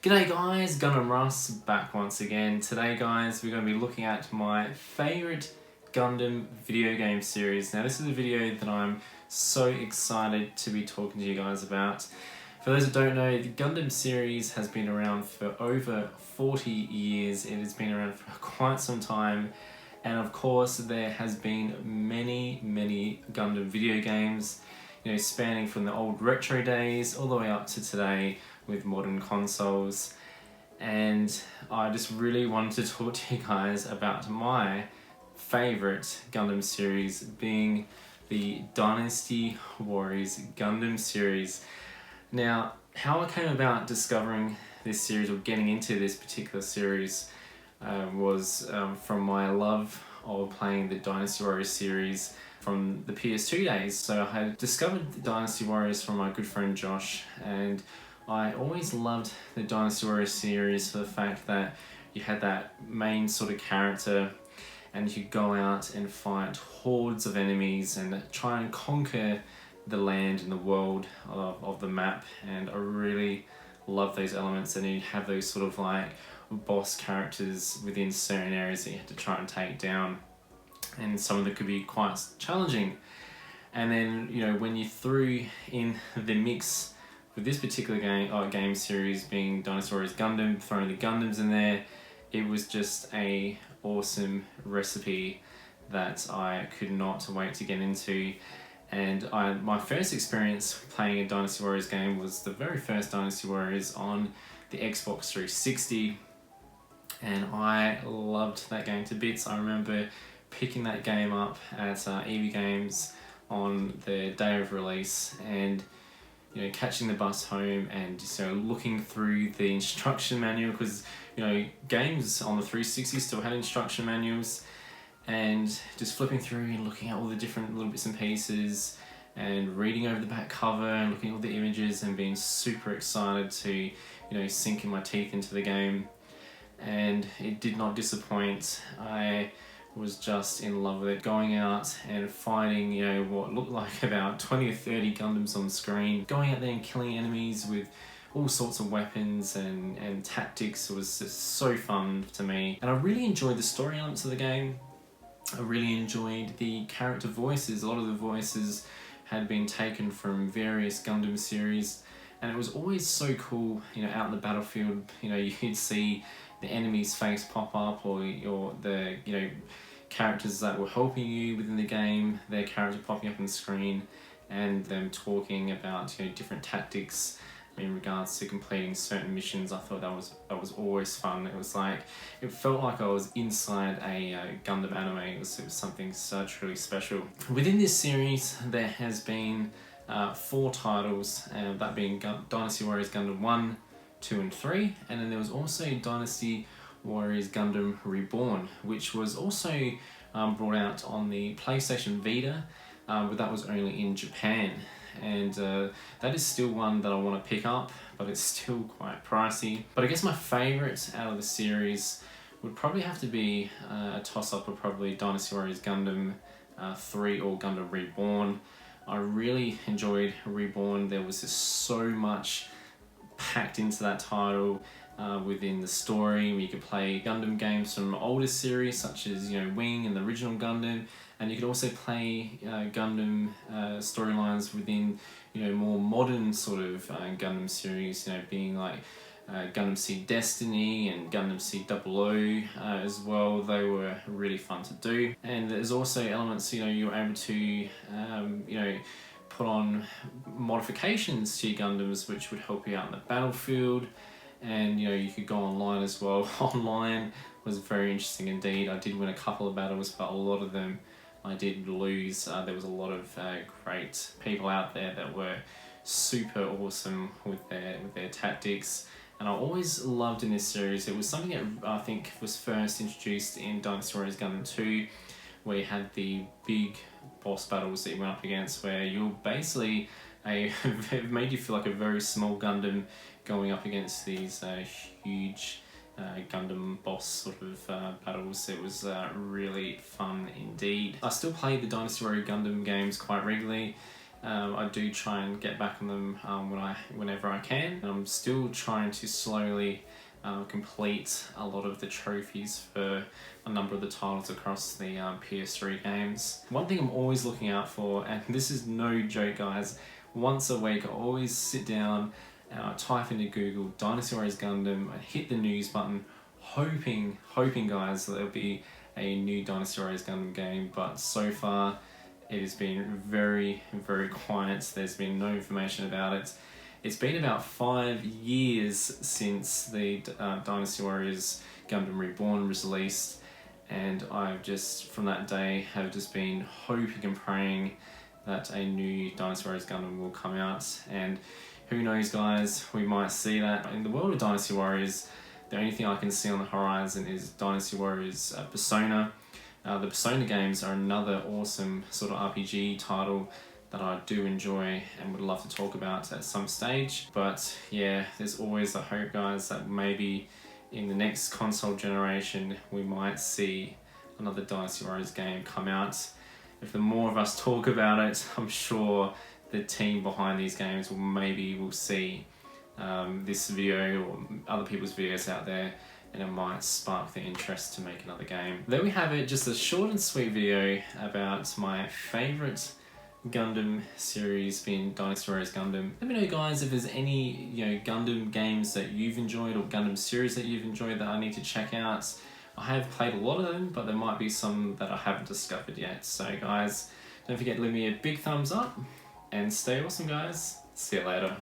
G'day guys, Gundam Russ back once again. Today guys, we're going to be looking at my favourite Gundam video game series. Now this is a video that I'm so excited to be talking to you guys about. For those that don't know, the Gundam series has been around for over 40 years. It has been around for quite some time. And of course there has been many Gundam video games, spanning from the old retro days all the way up to today with modern consoles. And I just really wanted to talk to you guys about my favourite Gundam series, being the Dynasty Warriors Gundam series. Now, how I came about discovering this series or getting into this particular series was from my love of playing the Dynasty Warriors series from the PS2 days. So I had discovered the Dynasty Warriors from my good friend Josh, and I always loved the Dynasty Warriors series for the fact that you had that main sort of character and you go out and fight hordes of enemies and try and conquer the land and the world of the map. And I really love those elements, and you have those sort of like boss characters within certain areas that you had to try and take down, and some of them could be quite challenging. And then when you threw in the mix with this particular game series being Dynasty Warriors Gundam, throwing the Gundams in there, it was just a awesome recipe that I could not wait to get into. And my first experience playing a Dynasty Warriors game was the very first Dynasty Warriors on the Xbox 360, and I loved that game to bits. I remember picking that game up at EV Games on the day of release, and catching the bus home and just looking through the instruction manual, because games on the 360 still had instruction manuals, and just flipping through and looking at all the different little bits and pieces and reading over the back cover and looking at all the images and being super excited to sink my teeth into the game. And it did not disappoint. I was just in love with it, going out and fighting what looked like about 20 or 30 Gundams on screen, going out there and killing enemies with all sorts of weapons and tactics. It was just so fun to me, and I really enjoyed the story elements of the game. I really enjoyed the character voices. A lot of the voices had been taken from various Gundam series, and it was always so cool, out in the battlefield, you'd see the enemy's face pop up, or the characters that were helping you within the game, their character popping up on the screen, and them talking about different tactics in regards to completing certain missions. I thought that was always fun. It felt like I was inside a Gundam anime. It was something so truly special. Within this series, there has been 4 titles, that being Dynasty Warriors Gundam 1, 2 and 3, and then there was also Dynasty Warriors Gundam Reborn, which was also brought out on the PlayStation Vita, but that was only in Japan. And that is still one that I want to pick up, but it's still quite pricey. But I guess my favourite out of the series would probably have to be a toss-up of probably Dynasty Warriors Gundam 3 or Gundam Reborn. I really enjoyed Reborn. There was just so much packed into that title within the story. You could play Gundam games from older series such as Wing and the original Gundam, and you could also play Gundam storylines within more modern sort of Gundam series, being like Gundam Seed Destiny and Gundam Seed 00 as well. They were really fun to do. And there's also elements you're able to put on modifications to your Gundams which would help you out in the battlefield, and you could go online as well. Online was very interesting indeed. I did win a couple of battles, but a lot of them I did lose. There was a lot of great people out there that were super awesome with their tactics, and I always loved in this series. It was something that I think was first introduced in Dynasty Warriors Gundam 2, where you had the big boss battles that you went up against, where you're basically it made you feel like a very small Gundam going up against these huge Gundam boss sort of battles. It was really fun indeed. I still play the Dynasty Warrior Gundam games quite regularly. I do try and get back on them whenever I can. And I'm still trying to slowly complete a lot of the trophies for a number of the titles across the PS3 games. One thing I'm always looking out for, and this is no joke guys, once a week I always sit down and I type into Google Dynasty Warriors Gundam and hit the news button, hoping guys that there'll be a new Dynasty Warriors Gundam game, but so far it has been very quiet. There's been no information about it. It's been about 5 years since the Dynasty Warriors Gundam Reborn was released, and I've just, from that day, have just been hoping and praying that a new Dynasty Warriors Gundam will come out, and who knows guys, we might see that. In the world of Dynasty Warriors, the only thing I can see on the horizon is Dynasty Warriors Persona. The Persona games are another awesome sort of RPG title that I do enjoy and would love to talk about at some stage. But yeah, there's always the hope guys that maybe in the next console generation we might see another Dynasty Warriors game come out. If the more of us talk about it, I'm sure the team behind these games will see this video or other people's videos out there, and it might spark the interest to make another game. There we have it, just a short and sweet video about my favourite Gundam series being Dynasty Warriors Gundam. Let me know guys if there's any Gundam games that you've enjoyed or Gundam series that you've enjoyed that I need to check out. I have played a lot of them, but there might be some that I haven't discovered yet. So guys, don't forget to leave me a big thumbs up and stay awesome guys. See you later.